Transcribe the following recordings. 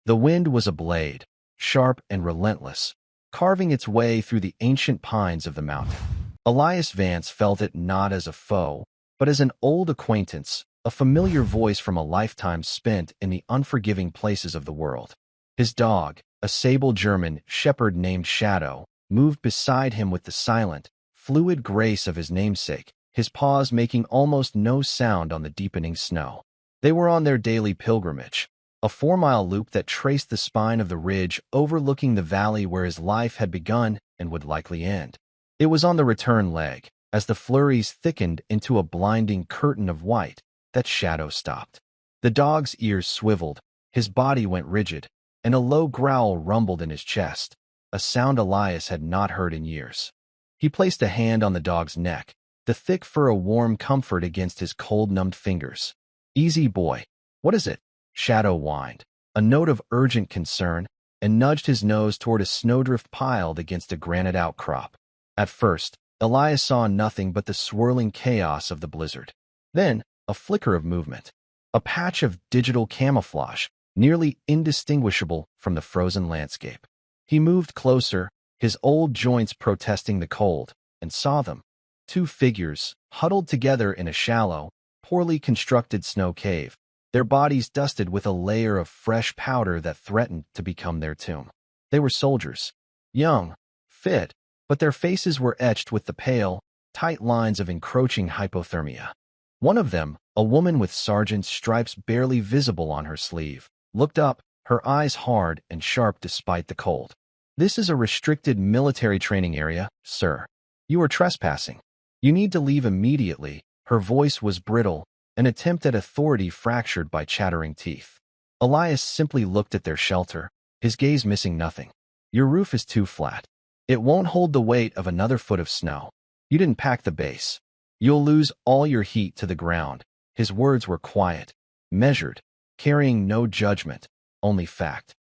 The wind was a blade, sharp and relentless, carving its way through the ancient pines of the mountain. Elias Vance felt it not as a foe, but as an old acquaintance, a familiar voice from a lifetime spent in the unforgiving places of the world. His dog, a sable German shepherd named Shadow, moved beside him with the silent, fluid grace of his namesake, his paws making almost no sound on the deepening snow. They were on their daily pilgrimage, a 4-mile loop that traced the spine of the ridge overlooking the valley where his life had begun and would likely end. It was on the return leg, as the flurries thickened into a blinding curtain of white, that Shadow stopped. The dog's ears swiveled, his body went rigid, and a low growl rumbled in his chest, a sound Elias had not heard in years. He placed a hand on the dog's neck, the thick fur a warm comfort against his cold-numbed fingers. "Easy, boy. What is it?" Shadow whined, a note of urgent concern, and nudged his nose toward a snowdrift piled against a granite outcrop. At first, Elias saw nothing but the swirling chaos of the blizzard. Then, a flicker of movement, a patch of digital camouflage, nearly indistinguishable from the frozen landscape. He moved closer, his old joints protesting the cold, and saw them. 2 figures, huddled together in a shallow, poorly constructed snow cave, their bodies dusted with a layer of fresh powder that threatened to become their tomb. They were soldiers, young, fit, but their faces were etched with the pale, tight lines of encroaching hypothermia. One of them, a woman with sergeant's stripes barely visible on her sleeve, looked up, her eyes hard and sharp despite the cold. "This is a restricted military training area, sir. You are trespassing. You need to leave immediately." Her voice was brittle, an attempt at authority fractured by chattering teeth. Elias simply looked at their shelter, his gaze missing nothing. "Your roof is too flat. It won't hold the weight of another foot of snow. You didn't pack the base. You'll lose all your heat to the ground." His words were quiet, measured, carrying no judgment, only fact.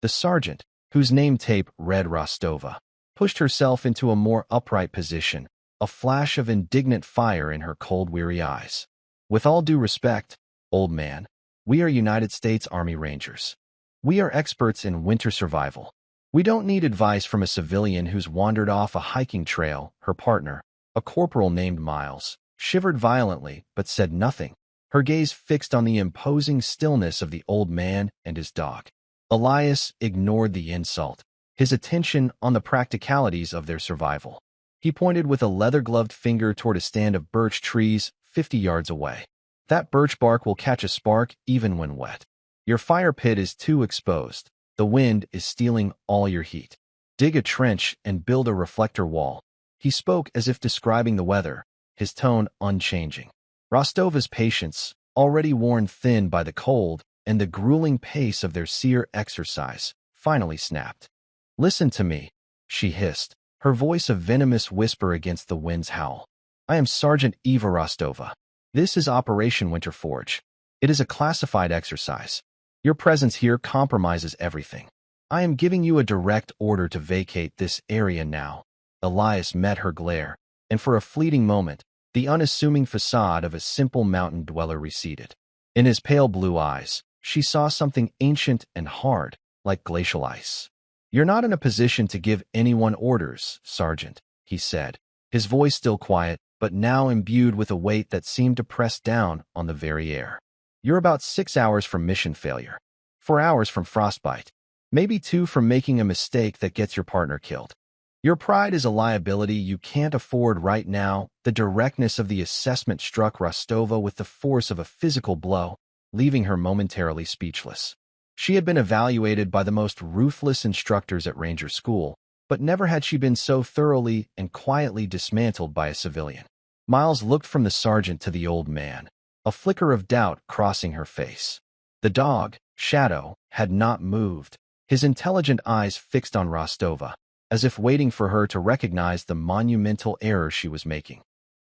The sergeant, whose name tape read Rostova, pushed herself into a more upright position, a flash of indignant fire in her cold, weary eyes. "With all due respect, old man, we are United States Army Rangers. We are experts in winter survival. We don't need advice from a civilian who's wandered off a hiking trail." Her partner, a corporal named Miles, shivered violently but said nothing, her gaze fixed on the imposing stillness of the old man and his dog. Elias ignored the insult, his attention on the practicalities of their survival. He pointed with a leather-gloved finger toward a stand of birch trees 50 yards away. "That birch bark will catch a spark even when wet. Your fire pit is too exposed. The wind is stealing all your heat. Dig a trench and build a reflector wall." He spoke as if describing the weather, his tone unchanging. Rostova's patience, already worn thin by the cold and the grueling pace of their seer exercise, finally snapped. "Listen to me," she hissed, her voice a venomous whisper against the wind's howl. "I am Sergeant Eva Rostova. This is Operation Winterforge. It is a classified exercise. Your presence here compromises everything. I am giving you a direct order to vacate this area now." Elias met her glare, and for a fleeting moment, the unassuming facade of a simple mountain dweller receded. In his pale blue eyes, she saw something ancient and hard, like glacial ice. "You're not in a position to give anyone orders, Sergeant," he said, his voice still quiet, but now imbued with a weight that seemed to press down on the very air. "You're about 6 hours from mission failure, 4 hours from frostbite, maybe 2 from making a mistake that gets your partner killed. Your pride is a liability you can't afford right now." The directness of the assessment struck Rostova with the force of a physical blow, leaving her momentarily speechless. She had been evaluated by the most ruthless instructors at Ranger School, but never had she been so thoroughly and quietly dismantled by a civilian. Miles looked from the sergeant to the old man, a flicker of doubt crossing her face. The dog, Shadow, had not moved, his intelligent eyes fixed on Rostova, as if waiting for her to recognize the monumental error she was making.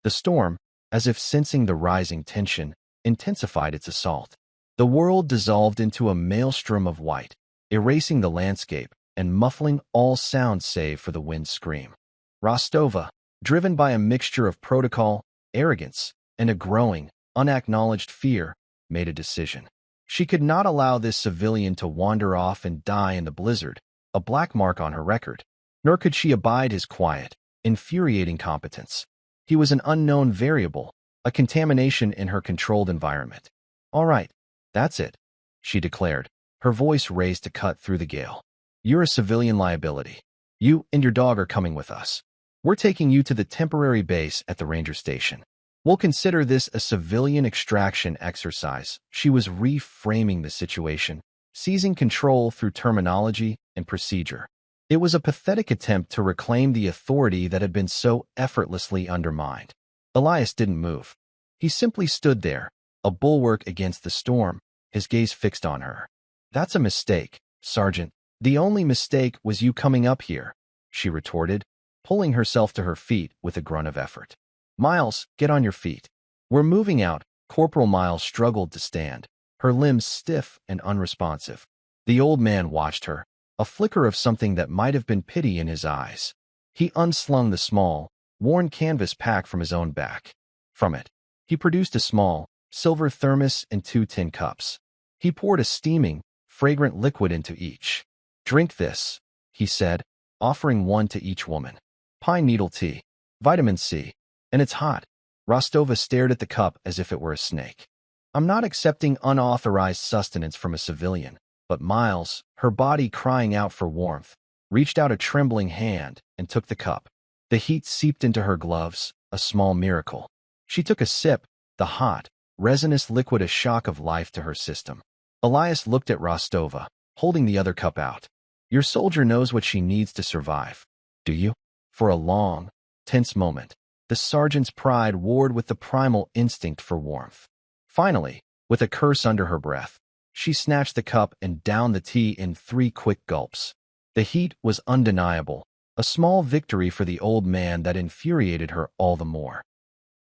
The storm, as if sensing the rising tension, intensified its assault. The world dissolved into a maelstrom of white, erasing the landscape and muffling all sound save for the wind's scream. Rostova, driven by a mixture of protocol, arrogance, and a growing, unacknowledged fear, made a decision. She could not allow this civilian to wander off and die in the blizzard, a black mark on her record. Nor could she abide his quiet, infuriating competence. He was an unknown variable, a contamination in her controlled environment. "All right, that's it," she declared, her voice raised to cut through the gale. "You're a civilian liability. You and your dog are coming with us. We're taking you to the temporary base at the ranger station. We'll consider this a civilian extraction exercise." She was reframing the situation, seizing control through terminology and procedure. It was a pathetic attempt to reclaim the authority that had been so effortlessly undermined. Elias didn't move. He simply stood there, a bulwark against the storm, his gaze fixed on her. "That's a mistake, Sergeant. The only mistake was you coming up here," she retorted, pulling herself to her feet with a grunt of effort. "Miles, get on your feet. We're moving out." Corporal Miles struggled to stand, her limbs stiff and unresponsive. The old man watched her, a flicker of something that might have been pity in his eyes. He unslung the small, worn canvas pack from his own back. From it, he produced a small, silver thermos and 2 tin cups. He poured a steaming, fragrant liquid into each. "Drink this," he said, offering one to each woman. "Pine needle tea, vitamin C, and it's hot." Rostova stared at the cup as if it were a snake. "I'm not accepting unauthorized sustenance from a civilian." But Miles, her body crying out for warmth, reached out a trembling hand and took the cup. The heat seeped into her gloves, a small miracle. She took a sip, the hot, resinous liquid a shock of life to her system. Elias looked at Rostova, holding the other cup out. "Your soldier knows what she needs to survive. Do you?" For a long, tense moment, the sergeant's pride warred with the primal instinct for warmth. Finally, with a curse under her breath, she snatched the cup and downed the tea in 3 quick gulps. The heat was undeniable, a small victory for the old man that infuriated her all the more.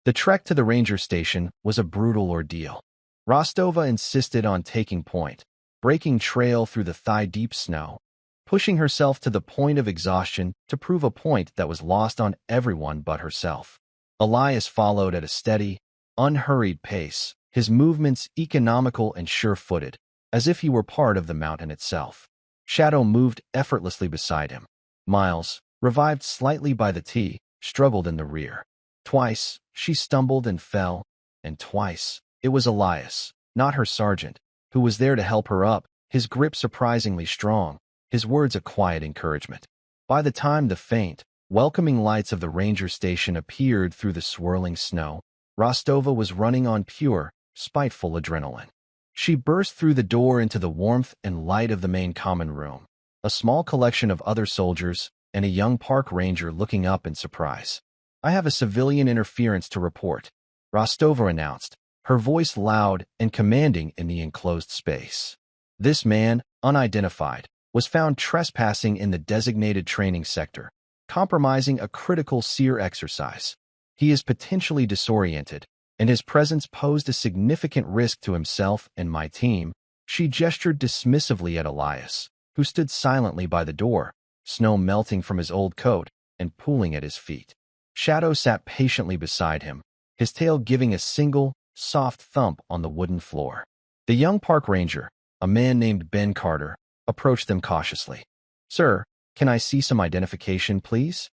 The trek to the ranger station was a brutal ordeal. Rostova insisted on taking point, breaking trail through the thigh-deep snow, pushing herself to the point of exhaustion to prove a point that was lost on everyone but herself. Elias followed at a steady, unhurried pace, his movements economical and sure-footed, as if he were part of the mountain itself. Shadow moved effortlessly beside him. Miles, revived slightly by the tea, struggled in the rear. Twice, she stumbled and fell, and twice, it was Elias, not her sergeant, who was there to help her up, his grip surprisingly strong, his words a quiet encouragement. By the time the faint, welcoming lights of the ranger station appeared through the swirling snow, Rostova was running on pure, spiteful adrenaline. She burst through the door into the warmth and light of the main common room, a small collection of other soldiers and a young park ranger looking up in surprise. "I have a civilian interference to report," Rostova announced, her voice loud and commanding in the enclosed space. This man, unidentified, was found trespassing in the designated training sector, compromising a critical SEER exercise. He is potentially disoriented, and his presence posed a significant risk to himself and my team. She gestured dismissively at Elias, who stood silently by the door, snow melting from his old coat and pooling at his feet. Shadow sat patiently beside him, his tail giving a single, soft thump on the wooden floor. The young park ranger, a man named Ben Carter, approached them cautiously. "Sir, can I see some identification, please?"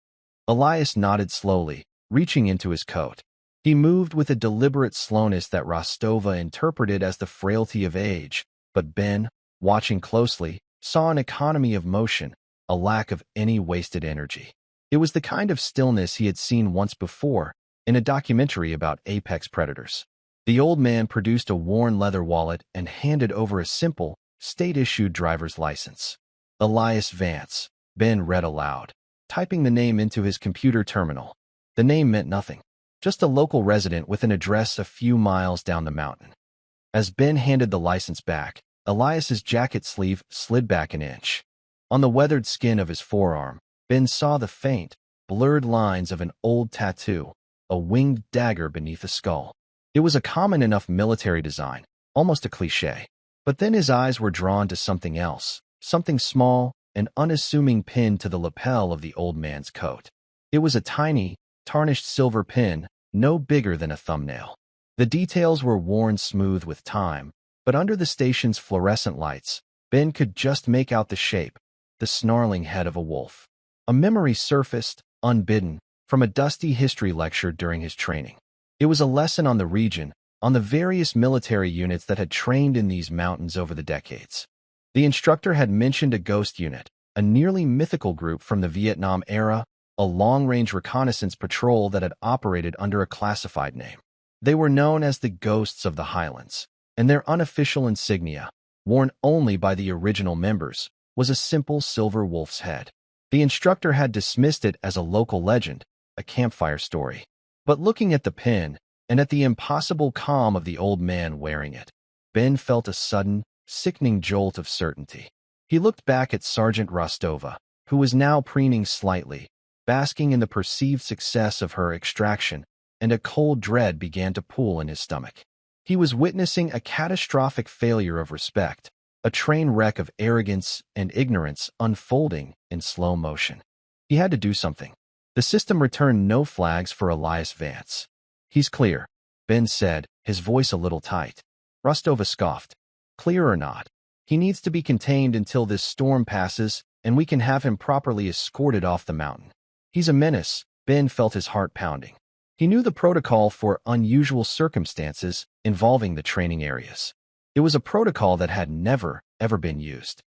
Elias nodded slowly, reaching into his coat. He moved with a deliberate slowness that Rostova interpreted as the frailty of age, but Ben, watching closely, saw an economy of motion, a lack of any wasted energy. It was the kind of stillness he had seen once before, in a documentary about apex predators. The old man produced a worn leather wallet and handed over a simple, state-issued driver's license. "Elias Vance," Ben read aloud, typing the name into his computer terminal. The name meant nothing. Just a local resident with an address a few miles down the mountain. As Ben handed the license back, Elias's jacket sleeve slid back an inch. On the weathered skin of his forearm, Ben saw the faint, blurred lines of an old tattoo, a winged dagger beneath a skull. It was a common enough military design, almost a cliché. But then his eyes were drawn to something else, something small, an unassuming pin to the lapel of the old man's coat. It was a tiny, tarnished silver pin, no bigger than a thumbnail. The details were worn smooth with time, But under the station's fluorescent lights, Ben could just make out the shape, the snarling head of a wolf. A memory surfaced, unbidden, from a dusty history lecture during his training. It was a lesson on the region, on the various military units that had trained in these mountains over the decades. The instructor had mentioned a ghost unit, a nearly mythical group from the Vietnam era, a long-range reconnaissance patrol that had operated under a classified name. They were known as the Ghosts of the Highlands, and their unofficial insignia, worn only by the original members, was a simple silver wolf's head. The instructor had dismissed it as a local legend, a campfire story. But looking at the pin, and at the impossible calm of the old man wearing it, Ben felt a sudden, sickening jolt of certainty. He looked back at Sergeant Rostova, who was now preening slightly, basking in the perceived success of her extraction, and a cold dread began to pool in his stomach. He was witnessing a catastrophic failure of respect, a train wreck of arrogance and ignorance unfolding in slow motion. He had to do something. The system returned no flags for Elias Vance. "He's clear," Ben said, his voice a little tight. Rostova scoffed. "Clear or not, he needs to be contained until this storm passes and we can have him properly escorted off the mountain. He's a menace." Ben felt his heart pounding. He knew the protocol for unusual circumstances involving the training areas. It was a protocol that had never, ever been used.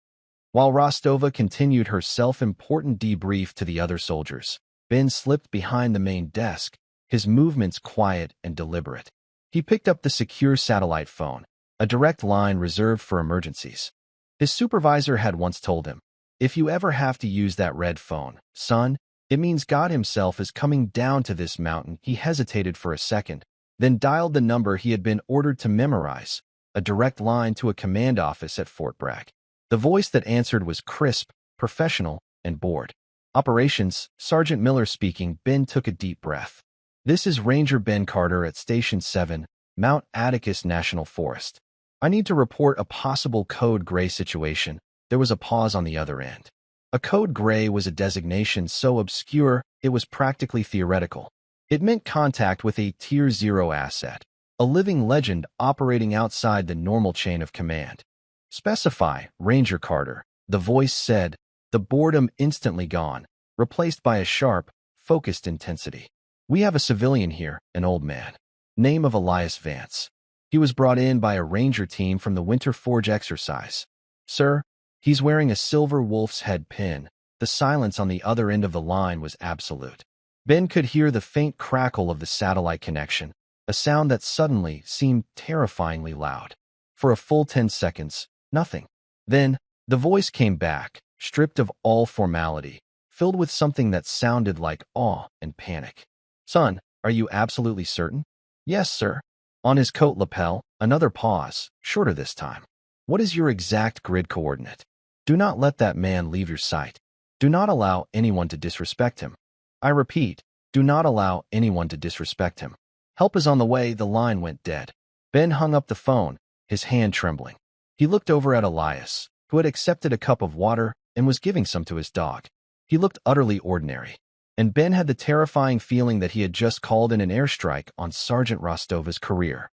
While Rostova continued her self-important debrief to the other soldiers, Ben slipped behind the main desk, his movements quiet and deliberate. He picked up the secure satellite phone, a direct line reserved for emergencies. His supervisor had once told him, "If you ever have to use that red phone, son, it means God himself is coming down to this mountain." He hesitated for a second, then dialed the number he had been ordered to memorize, a direct line to a command office at Fort Bragg. The voice that answered was crisp, professional, and bored. "Operations, Sergeant Miller speaking." Ben took a deep breath. "This is Ranger Ben Carter at Station 7, Mount Atticus National Forest. I need to report a possible Code Gray situation." There was a pause on the other end. A Code Gray was a designation so obscure it was practically theoretical. It meant contact with a Tier 0 asset, a living legend operating outside the normal chain of command. "Specify, Ranger Carter," the voice said, the boredom instantly gone, replaced by a sharp, focused intensity. "We have a civilian here, an old man. Name of Elias Vance. He was brought in by a ranger team from the Winter Forge exercise. Sir, he's wearing a silver wolf's head pin." The silence on the other end of the line was absolute. Ben could hear the faint crackle of the satellite connection, a sound that suddenly seemed terrifyingly loud. For a full 10 seconds, nothing. Then, the voice came back, stripped of all formality, filled with something that sounded like awe and panic. "Son, are you absolutely certain?" "Yes, sir." On his coat lapel, another pause, shorter this time. "What is your exact grid coordinate? Do not let that man leave your sight. Do not allow anyone to disrespect him. I repeat, do not allow anyone to disrespect him. Help is on the way." The line went dead. Ben hung up the phone, his hand trembling. He looked over at Elias, who had accepted a cup of water and was giving some to his dog. He looked utterly ordinary, and Ben had the terrifying feeling that he had just called in an airstrike on Sergeant Rostova's career.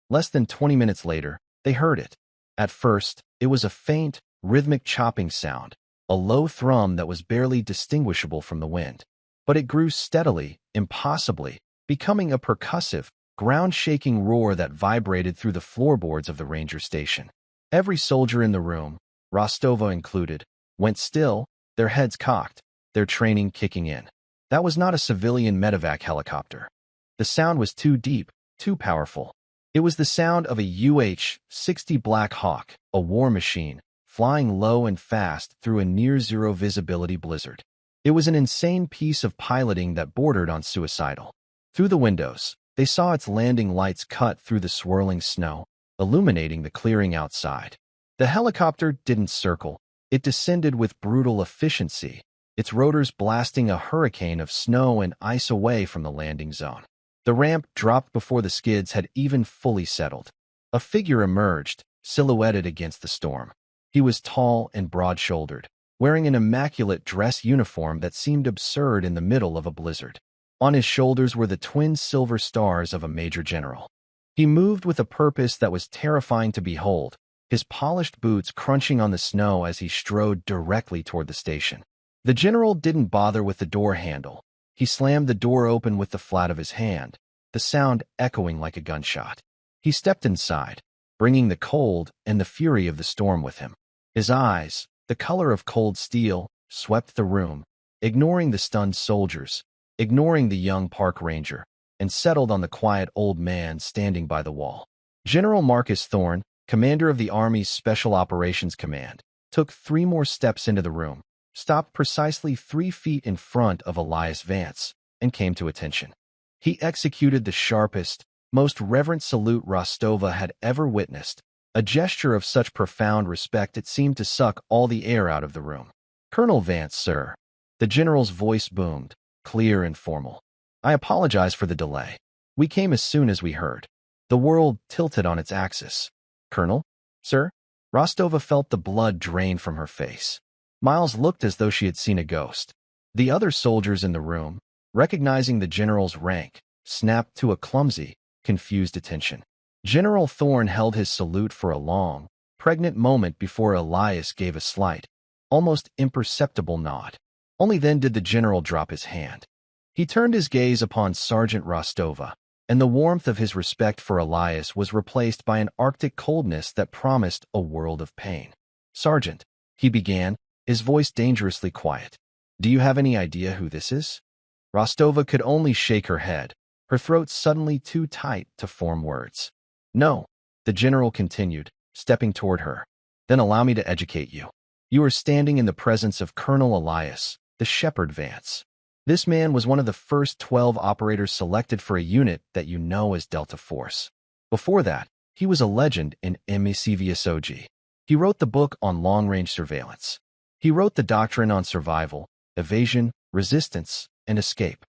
Less than 20 minutes later, they heard it. At first, it was a faint, rhythmic chopping sound, a low thrum that was barely distinguishable from the wind. But it grew steadily, impossibly, becoming a percussive, ground-shaking roar that vibrated through the floorboards of the ranger station. Every soldier in the room, Rostova included, went still, their heads cocked, their training kicking in. That was not a civilian medevac helicopter. The sound was too deep, too powerful. It was the sound of a UH-60 Black Hawk, a war machine, flying low and fast through a near-zero visibility blizzard. It was an insane piece of piloting that bordered on suicidal. Through the windows, they saw its landing lights cut through the swirling snow, illuminating the clearing outside. The helicopter didn't circle. It descended with brutal efficiency, its rotors blasting a hurricane of snow and ice away from the landing zone. The ramp dropped before the skids had even fully settled. A figure emerged, silhouetted against the storm. He was tall and broad-shouldered, wearing an immaculate dress uniform that seemed absurd in the middle of a blizzard. On his shoulders were the twin silver stars of a major general. He moved with a purpose that was terrifying to behold, his polished boots crunching on the snow as he strode directly toward the station. The general didn't bother with the door handle. He slammed the door open with the flat of his hand, the sound echoing like a gunshot. He stepped inside, bringing the cold and the fury of the storm with him. His eyes, the color of cold steel, swept the room, ignoring the stunned soldiers, ignoring the young park ranger, and settled on the quiet old man standing by the wall. General Marcus Thorne, commander of the Army's Special Operations Command, took 3 more steps into the room, stopped precisely 3 feet in front of Elias Vance, and came to attention. He executed the sharpest, most reverent salute Rostova had ever witnessed, a gesture of such profound respect it seemed to suck all the air out of the room. "Colonel Vance, sir." The general's voice boomed, clear and formal. "I apologize for the delay. We came as soon as we heard." The world tilted on its axis. "Colonel? Sir?" Rostova felt the blood drain from her face. Miles looked as though she had seen a ghost. The other soldiers in the room, recognizing the general's rank, snapped to a clumsy, confused attention. General Thorne held his salute for a long, pregnant moment before Elias gave a slight, almost imperceptible nod. Only then did the general drop his hand. He turned his gaze upon Sergeant Rostova, and the warmth of his respect for Elias was replaced by an arctic coldness that promised a world of pain. "Sergeant," he began, his voice dangerously quiet, "do you have any idea who this is?" Rostova could only shake her head, her throat suddenly too tight to form words. "No," the general continued, stepping toward her. "Then allow me to educate you. You are standing in the presence of Colonel Elias, the Shepherd Vance. This man was one of the first 12 operators selected for a unit that you know as Delta Force. Before that, he was a legend in MCVSOG. He wrote the book on long-range surveillance. He wrote the doctrine on survival, evasion, resistance, and escape.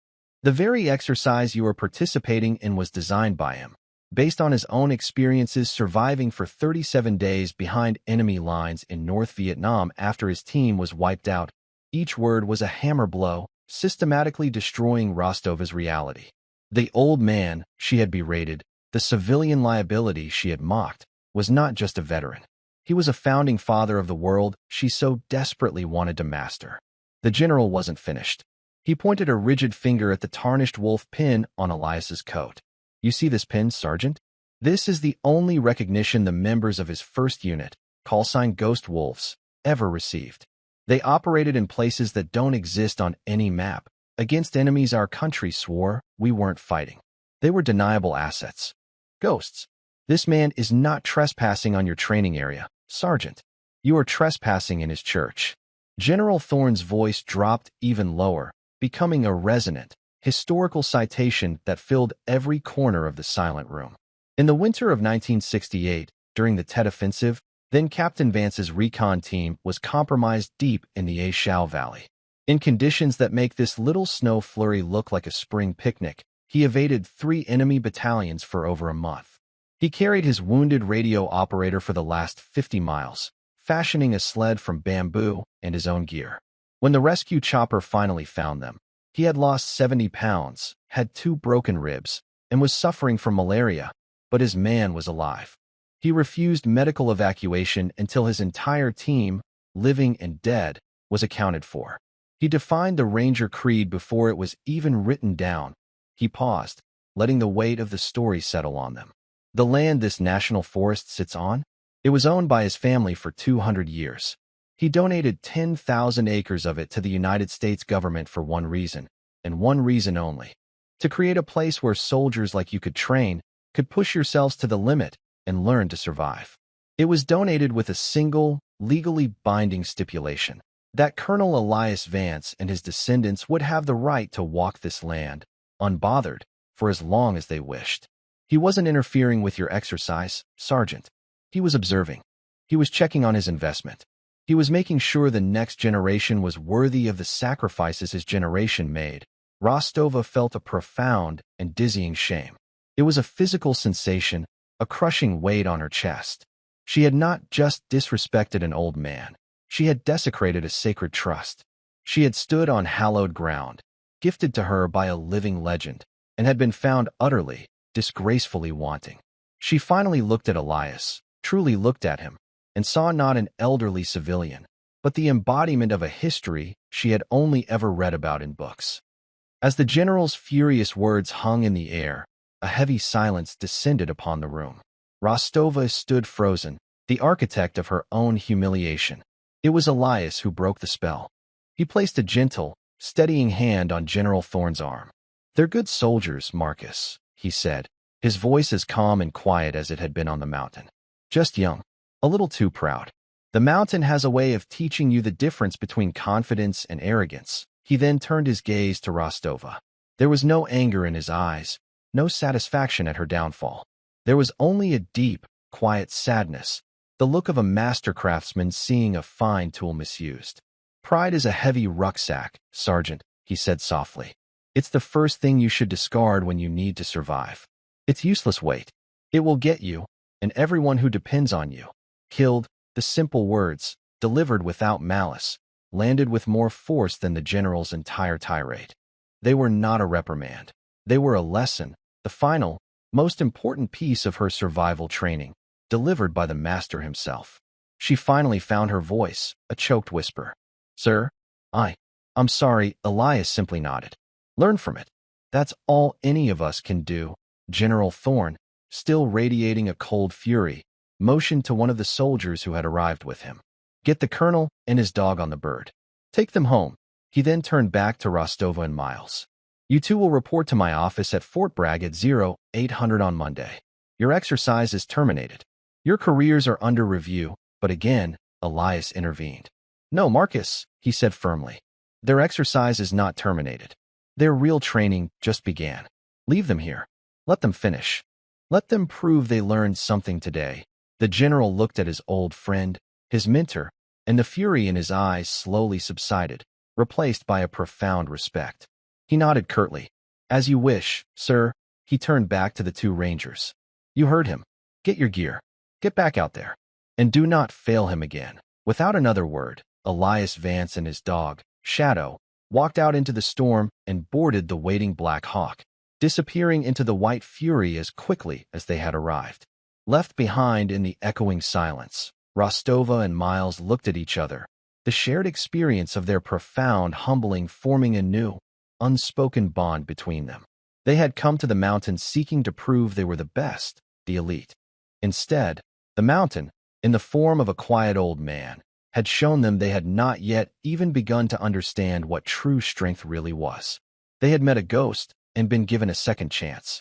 The very exercise you are participating in was designed by him, based on his own experiences surviving for 37 days behind enemy lines in North Vietnam after his team was wiped out. Each word was a hammer blow, systematically destroying Rostova's reality. The old man she had berated, the civilian liability she had mocked, was not just a veteran. He was a founding father of the world she so desperately wanted to master. The general wasn't finished. He pointed a rigid finger at the tarnished wolf pin on Elias's coat. "You see this pin, Sergeant? This is the only recognition the members of his first unit, callsign Ghost Wolves, ever received. They operated in places that don't exist on any map, against enemies our country swore we weren't fighting. They were deniable assets. Ghosts. This man is not trespassing on your training area, Sergeant. You are trespassing in his church." General Thorne's voice dropped even lower, becoming a resonant, historical citation that filled every corner of the silent room. In the winter of 1968, during the Tet Offensive, then Captain Vance's recon team was compromised deep in the A Shao Valley. In conditions that make this little snow flurry look like a spring picnic, he evaded 3 enemy battalions for over a month. He carried his wounded radio operator for the last 50 miles, fashioning a sled from bamboo and his own gear. When the rescue chopper finally found them, he had lost 70 pounds, had 2 broken ribs, and was suffering from malaria, but his man was alive. He refused medical evacuation until his entire team, living and dead, was accounted for. He defined the Ranger Creed before it was even written down. He paused, letting the weight of the story settle on them. The land this national forest sits on? It was owned by his family for 200 years. He donated 10,000 acres of it to the United States government for one reason, and one reason only: to create a place where soldiers like you could train, could push yourselves to the limit, and learn to survive. It was donated with a single, legally binding stipulation: that Colonel Elias Vance and his descendants would have the right to walk this land, unbothered, for as long as they wished. He wasn't interfering with your exercise, Sergeant. He was observing. He was checking on his investment. He was making sure the next generation was worthy of the sacrifices his generation made. Rostova felt a profound and dizzying shame. It was a physical sensation, a crushing weight on her chest. She had not just disrespected an old man. She had desecrated a sacred trust. She had stood on hallowed ground, gifted to her by a living legend, and had been found utterly, disgracefully wanting. She finally looked at Elias, truly looked at him, and saw not an elderly civilian, but the embodiment of a history she had only ever read about in books. As the general's furious words hung in the air, a heavy silence descended upon the room. Rostova stood frozen, the architect of her own humiliation. It was Elias who broke the spell. He placed a gentle, steadying hand on General Thorne's arm. "They're good soldiers, Marcus," he said, his voice as calm and quiet as it had been on the mountain. "Just young, a little too proud. The mountain has a way of teaching you the difference between confidence and arrogance." He then turned his gaze to Rostova. There was no anger in his eyes, no satisfaction at her downfall. There was only a deep, quiet sadness, the look of a master craftsman seeing a fine tool misused. "Pride is a heavy rucksack, Sergeant," he said softly. "It's the first thing you should discard when you need to survive. It's useless weight. It will get you, and everyone who depends on you, killed." The simple words, delivered without malice, landed with more force than the general's entire tirade. They were not a reprimand. They were a lesson, the final, most important piece of her survival training, delivered by the master himself. She finally found her voice, a choked whisper. "Sir, I'm sorry," Elias simply nodded. "Learn from it. That's all any of us can do." General Thorne, still radiating a cold fury, motioned to one of the soldiers who had arrived with him. "Get the colonel and his dog on the bird. Take them home." He then turned back to Rostova and Miles. "You two will report to my office at Fort Bragg at 0800 on Monday. Your exercise is terminated. Your careers are under review." But again, Elias intervened. "No, Marcus," he said firmly. "Their exercise is not terminated. Their real training just began. Leave them here. Let them finish. Let them prove they learned something today." The general looked at his old friend, his mentor, and the fury in his eyes slowly subsided, replaced by a profound respect. He nodded curtly. "As you wish, sir." He turned back to the two rangers. "You heard him. Get your gear. Get back out there. And do not fail him again." Without another word, Elias Vance and his dog, Shadow, walked out into the storm and boarded the waiting Black Hawk, disappearing into the white fury as quickly as they had arrived. Left behind in the echoing silence, Rostova and Miles looked at each other, the shared experience of their profound humbling forming a new, unspoken bond between them. They had come to the mountain seeking to prove they were the best, the elite. Instead, the mountain, in the form of a quiet old man, had shown them they had not yet even begun to understand what true strength really was. They had met a ghost and been given a second chance.